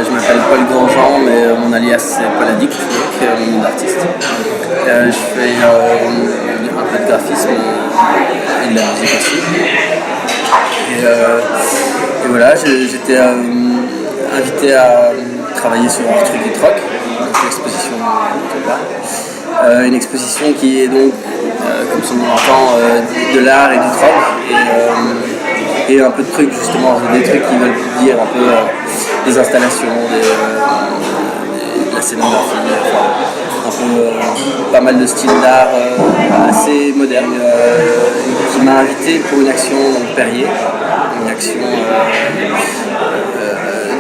je m'appelle Paul Grandjean, mais mon alias c'est Paul Addict, donc mon nom d'artiste. Je fais un peu de graphisme et de la musique aussi. Et voilà, j'étais invité à travailler sur Art Truc et Troc, donc l'exposition là. Une exposition qui est donc, comme son nom l'entend, de l'art et du troc. Et un peu de trucs justement, des trucs qui veulent dire un peu des installations, de la scénographie, un peu pas mal de styles d'art assez modernes, qui m'a invité pour une action dans le Perrier, une action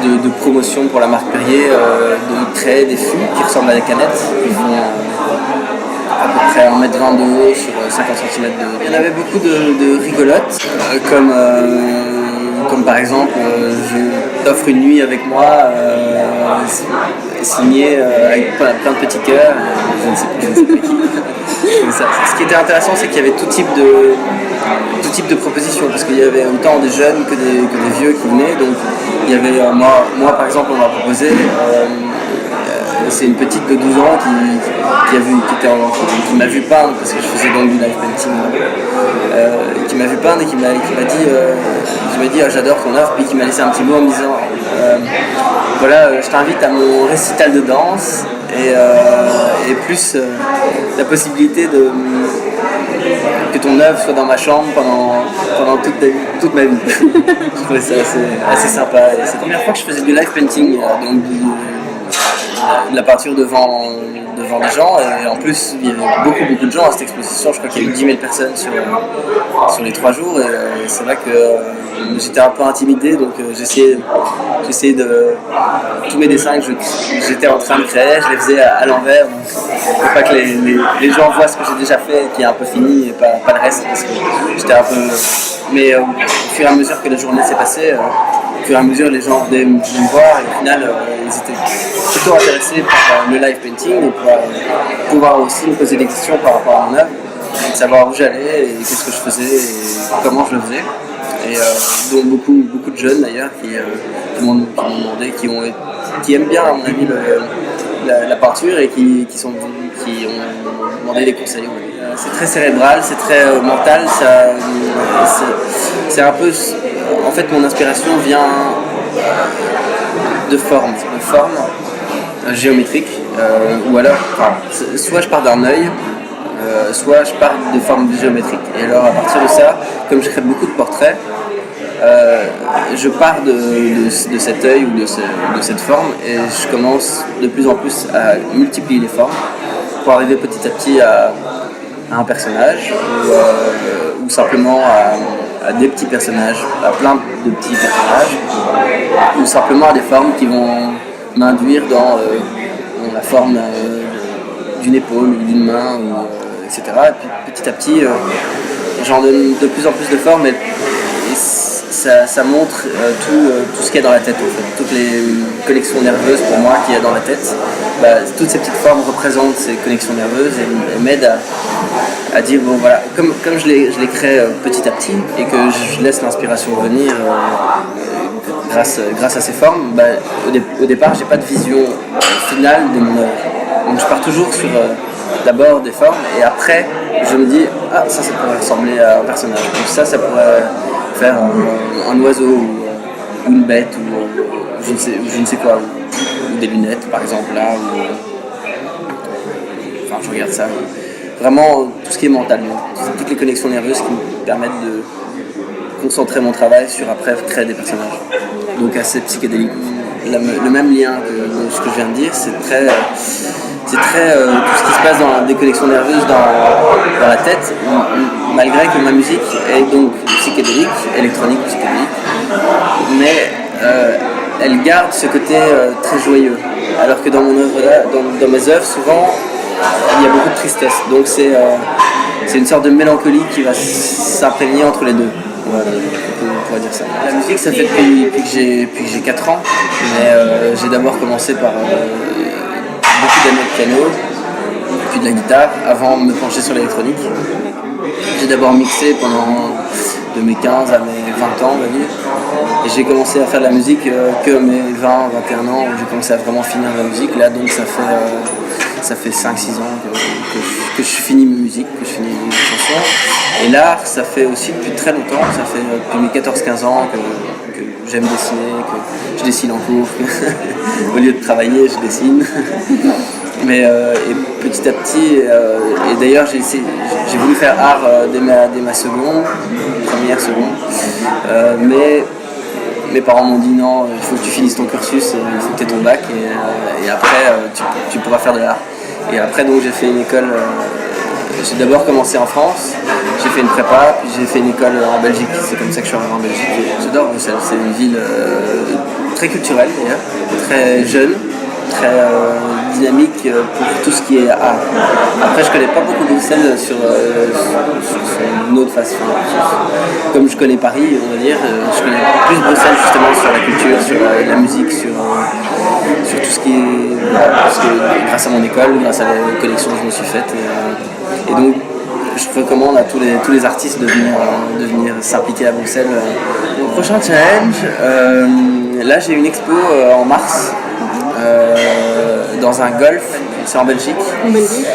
de promotion pour la marque Perrier, de créer des fûts qui ressemblent à des canettes, qui font à peu près 1m20 de haut sur 50 cm de haut. Il y en avait beaucoup de rigolotes, comme par exemple je t'offre une nuit avec moi, signée avec plein de petits cœurs, je ne sais pas qui. Ce qui était intéressant, c'est qu'il y avait tout type de propositions, parce qu'il y avait autant des jeunes que des vieux qui venaient. Donc il y avait moi par exemple, on m'a proposé, c'est une petite de 12 ans qui m'a vu peindre, parce que je faisais donc du live painting, qui m'a vu peindre et qui m'a dit j'adore ton œuvre, puis qui m'a laissé un petit mot en me disant voilà, je t'invite à mon récital de danse et plus la possibilité que ton œuvre soit dans ma chambre pendant toute ma vie. Je trouvais ça assez sympa. Et c'est la première fois que je faisais du live painting, donc de la peinture devant des gens, et en plus il y avait beaucoup de gens à cette exposition. Je crois qu'il y a eu 10 000 personnes sur les 3 jours, et c'est vrai que j'étais un peu intimidé, donc j'essayais de tous mes dessins que j'étais en train de créer, je les faisais à l'envers, donc pour pas que les gens voient ce que j'ai déjà fait qui est un peu fini et pas le reste, parce que j'étais un peu... Mais au fur et à mesure que la journée s'est passée, au fur et à mesure les gens venaient me voir, et au final ils étaient plutôt intéressés par le live painting, et pour pouvoir aussi me poser des questions par rapport à mon œuvre, de savoir où j'allais et qu'est-ce que je faisais et comment je le faisais. Et dont beaucoup de jeunes d'ailleurs qui m'ont demandé, qui aiment bien à mon avis la peinture, et qui ont demandé des conseils. C'est très cérébral, c'est très mental, c'est un peu... En fait, mon inspiration vient de formes géométriques, ou alors, soit je pars d'un œil, soit je pars de formes géométriques. Et alors à partir de ça, comme je crée beaucoup de portraits, je pars de cet œil ou de cette forme, et je commence de plus en plus à multiplier les formes pour arriver petit à petit à un personnage, ou simplement à des petits personnages, à plein de petits personnages, ou simplement à des formes qui vont m'induire dans la forme d'une épaule ou d'une main, etc. Et puis petit à petit, j'en donne de plus en plus de formes, et ça montre tout ce qu'il y a dans la tête, en fait. Toutes les connexions nerveuses pour moi qu'il y a dans la tête. Toutes ces petites formes représentent ces connexions nerveuses, et m'aident à dire bon voilà, comme je les crée petit à petit, et que je laisse l'inspiration venir grâce à ces formes, au départ j'ai pas de vision finale de mon œuvre. Donc je pars toujours sur d'abord des formes, et après je me dis ça pourrait ressembler à un personnage, donc ça pourrait faire un oiseau ou une bête, ou je ne sais quoi, ou des lunettes par exemple là, enfin je regarde ça, vraiment tout ce qui est mental, toutes les connexions nerveuses qui me permettent de concentrer mon travail sur après créer des personnages, donc assez psychédélique. Le même lien que ce que je viens de dire, c'est très tout ce qui se passe dans des connexions nerveuses dans la tête, malgré que ma musique est donc psychédélique, électronique psychédélique, mais elle garde ce côté très joyeux, alors que dans mon œuvre, dans mes œuvres, souvent il y a beaucoup de tristesse, donc c'est une sorte de mélancolie qui va s'imprégner entre les deux. Voilà, on pourrait dire ça. La musique, ça fait depuis que j'ai 4 ans, mais j'ai d'abord commencé par beaucoup d'années de piano, puis de la guitare, avant de me pencher sur l'électronique. J'ai d'abord mixé de mes 15 à mes 20 ans, on va dire. Et j'ai commencé à faire de la musique que mes 20, 21 ans, où j'ai commencé à vraiment finir la musique. Là, donc ça fait 5-6 ans que je finis ma musique, que je finis mes chansons. Et l'art, ça fait aussi depuis très longtemps, ça fait depuis mes 14-15 ans que j'aime dessiner, que je dessine en cours, au lieu de travailler, je dessine. Mais et petit à petit, et d'ailleurs j'ai voulu faire art dès ma seconde, première seconde, mais mes parents m'ont dit non, il faut que tu finisses ton cursus, il faut que tu aies ton bac et après tu pourras faire de l'art. Et après donc j'ai fait une école, j'ai d'abord commencé en France, j'ai fait une prépa, puis j'ai fait une école en Belgique, c'est comme ça que je suis arrivé en Belgique. J'adore Bruxelles, c'est une ville très culturelle d'ailleurs, très jeune, très dynamique pour tout ce qui est art. Après je connais pas beaucoup Bruxelles sur une autre façon. Comme je connais Paris, on va dire, je connais plus Bruxelles justement sur la culture, sur la musique, sur tout ce qui est... Parce que grâce à mon école, grâce à la collection que je me suis faite. Et donc je recommande à tous les artistes de venir s'impliquer à Bruxelles. Au prochain challenge, là j'ai une expo en mars dans un golf, c'est en Belgique. En Belgique.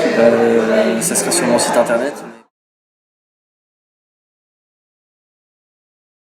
Ça sera sur mon site internet.